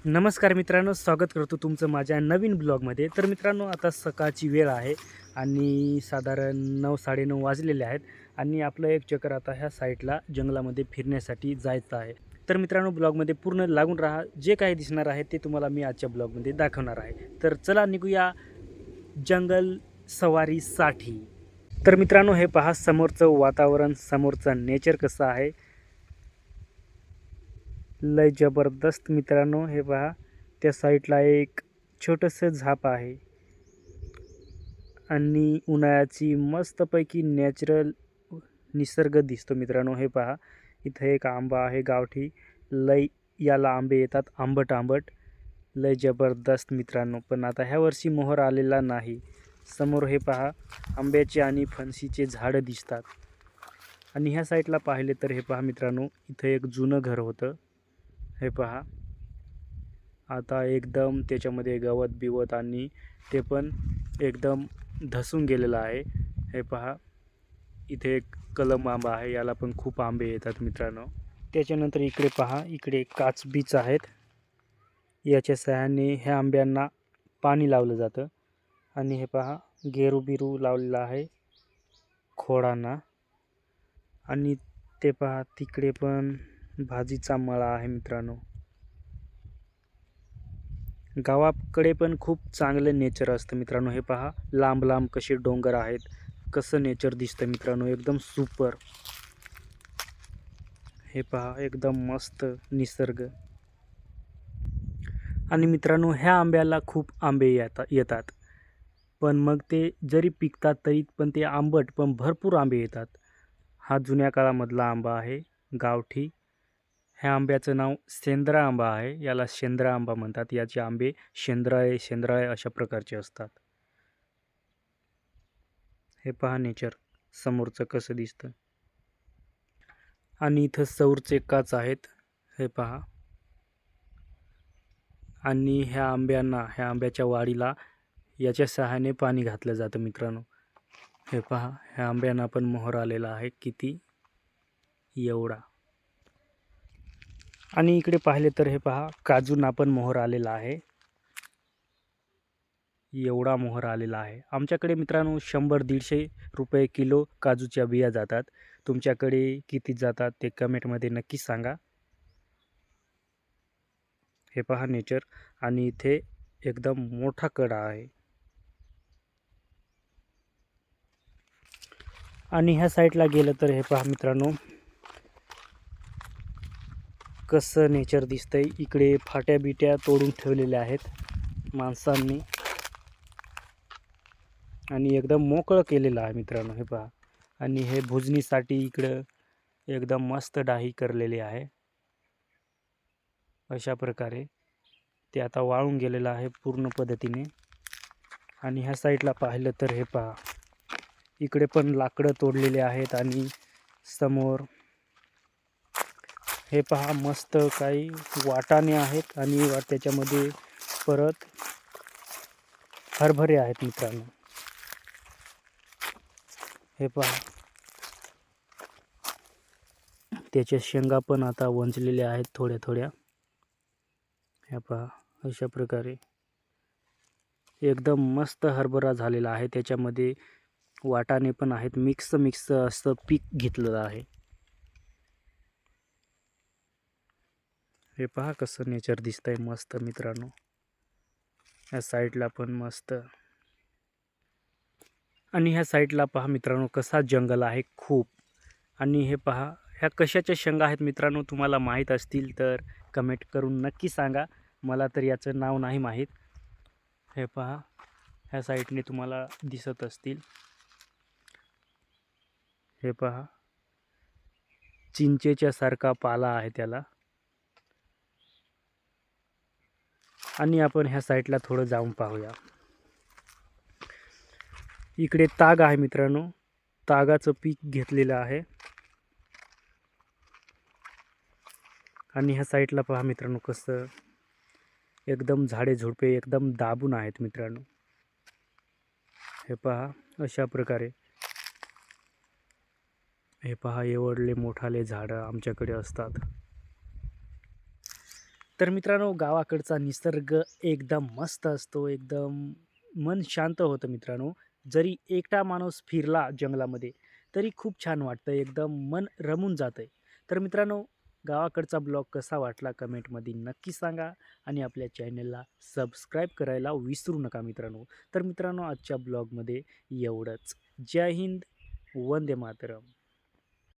नमस्कार मित्रांनो, स्वागत करतो तुमचं माझ्या नवीन ब्लॉगमध्ये. तर मित्रांनो, आता सकाळची वेळ आहे आणि साधारण 9-9:30 वाजलेले आहेत आणि आपलं एक चक्कर आता ह्या साईडला जंगलामध्ये फिरण्यासाठी जायचं आहे. तर मित्रांनो, ब्लॉगमध्ये पूर्ण लागून राहा. जे काही दिसणार आहे ते तुम्हाला मी आजच्या ब्लॉगमध्ये दाखवणार आहे. तर चला निघूया जंगल सवारीसाठी. तर मित्रांनो, हे पहा समोरचं वातावरण, समोरचं नेचर कसं आहे. लय जबरदस्त मित्रांनो. हे पहा त्या साईडला एक छोटंसं झाप आहे आणि उन्हाळ्याची मस्तपैकी नॅचरल निसर्ग दिसतो मित्रांनो. हे पहा इथं एक आंबा आहे गावठी. लय याला आंबे येतात आंबट आंबट. लय जबरदस्त मित्रांनो. पण आता ह्या वर्षी मोहर आलेला नाही. समोर हे पहा आंब्याचे आणि फणसीचे झाडं दिसतात आणि ह्या साईडला पाहिले तर हे पहा मित्रांनो, इथं एक जुनं घर होतं. हे पहा आता एकदम त्याच्यामध्ये गवत बिवत आणि ते पण एकदम धसून गेलेलं आहे. हे पहा इथे एक कलम आंबा आहे, याला पण खूप आंबे येतात मित्रांनो. त्याच्यानंतर इकडे पहा, इकडे काचबीच आहेत. याच्या सहाय्याने ह्या आंब्यांना पाणी लावलं जातं आणि हे पहा गेरू बिरू लावलेला आहे खोडांना. आणि ते पहा तिकडे पण भाजीचा मळा आहे मित्रांनो. गावाकडे पण खूप चांगलं नेचर असतं मित्रांनो. हे पहा लांब लांब कसे डोंगर आहेत, कसं नेचर दिसतं मित्रांनो, एकदम सुपर. हे पहा एकदम मस्त निसर्ग. आणि मित्रांनो, ह्या आंब्याला खूप आंबे येतात पण मग ते जरी पिकतात तरी पण ते आंबट पण भरपूर आंबे येतात. हा जुन्या काळामधला आंबा आहे गावठी. ह्या आंब्याचं नाव सेंद्रा आंबा आहे. याला शेंद्रा आंबा म्हणतात. याचे आंबे शेंद्राळे शेंद्राळे अशा प्रकारचे असतात. हे पहा नेचर समोरचं कसं दिसतं. आणि इथं सौरचे काच आहेत. हे पहा. आणि ह्या आंब्याच्या वाडीला याच्या सहाय्याने पाणी घातलं जातं मित्रांनो. हे पहा ह्या आंब्यांना पण मोहर आलेला आहे किती, एवढा. आणि इकडे पाहिले तर हे पहा काजूंना पण मोहर आलेला आहे, एवढा मोहर आलेला आहे. आमच्याकडे मित्रांनो 100-150 रुपये किलो काजूच्या बिया जातात. तुमच्याकडे किती जातात ते कमेंटमध्ये नक्की सांगा. हे पहा नेचर. आणि इथे एकदम मोठा कडा आहे. आणि ह्या साईडला गेलं तर हे पहा मित्रांनो कसं नेचर दिसतंय. इकडे फाट्या बिट्या तोडून ठेवलेल्या आहेत माणसांनी आणि एकदम मोकळं केलेलं आहे मित्रांनो. हे पहा. आणि हे भुजनीसाठी इकडं एकदम मस्त डाही करलेली आहे. अशा प्रकारे ते आता वाळून गेलेलं आहे पूर्ण पद्धतीने. आणि ह्या साईडला पाहिलं तर हे पहा इकडे पण लाकडं तोडलेले आहेत आणि समोर हे पहा मस्त काही वाटाणे आहेत आणि त्याच्यामध्ये परत हरभरे आहेत मित्रांनो. हे पहा त्याच्या शेंगा पण आता वंचलेल्या आहेत थोड्या थोड्या. हे पहा अशा प्रकारे एकदम मस्त हरभरा झालेला आहे. त्याच्यामध्ये वाटाणे पण आहेत. मिक्स असं पीक घेतलेलं आहे. हे पहा कसं नेचर दिसतंय मस्त मित्रांनो. ह्या साईडला पण मस्त. आणि ह्या साईडला पहा मित्रांनो कसा जंगल आहे खूप. आणि हे पहा ह्या कशाच्या शेंगा आहेत मित्रांनो, तुम्हाला माहीत असतील तर कमेंट करून नक्की सांगा. मला तर याचं नाव नाही माहीत. हे पहा ह्या साईडने तुम्हाला दिसत असतील. हे पहा चिंचेच्या सारखा पाला आहे त्याला. आणि आपण ह्या साईडला थोडं जाऊन पाहूया. इकडे ताग आहे मित्रांनो, तागाचं पीक घेतलेलं आहे. आणि ह्या साईडला पहा मित्रांनो कसं एकदम झाडे झुडपे एकदम दाबून आहेत मित्रांनो. हे पहा अशा प्रकारे. हे पहा एवढले मोठाले झाडं आमच्याकडे असतात. तर मित्रांनो, गावाकडचा निसर्ग एकदम मस्त असतो, एकदम मन शांत होतं मित्रांनो. जरी एकटा माणूस फिरला जंगलामध्ये, तरी खूप छान वाटतं, एकदम मन रमून जातंय. तर मित्रांनो, गावाकडचा ब्लॉग कसा वाटला कमेंटमध्ये नक्की सांगा आणि आपल्या चॅनलला सबस्क्राईब करायला विसरू नका मित्रांनो. तर मित्रांनो, आजच्या ब्लॉगमध्ये एवढंच. जय हिंद, वंदे मातरम.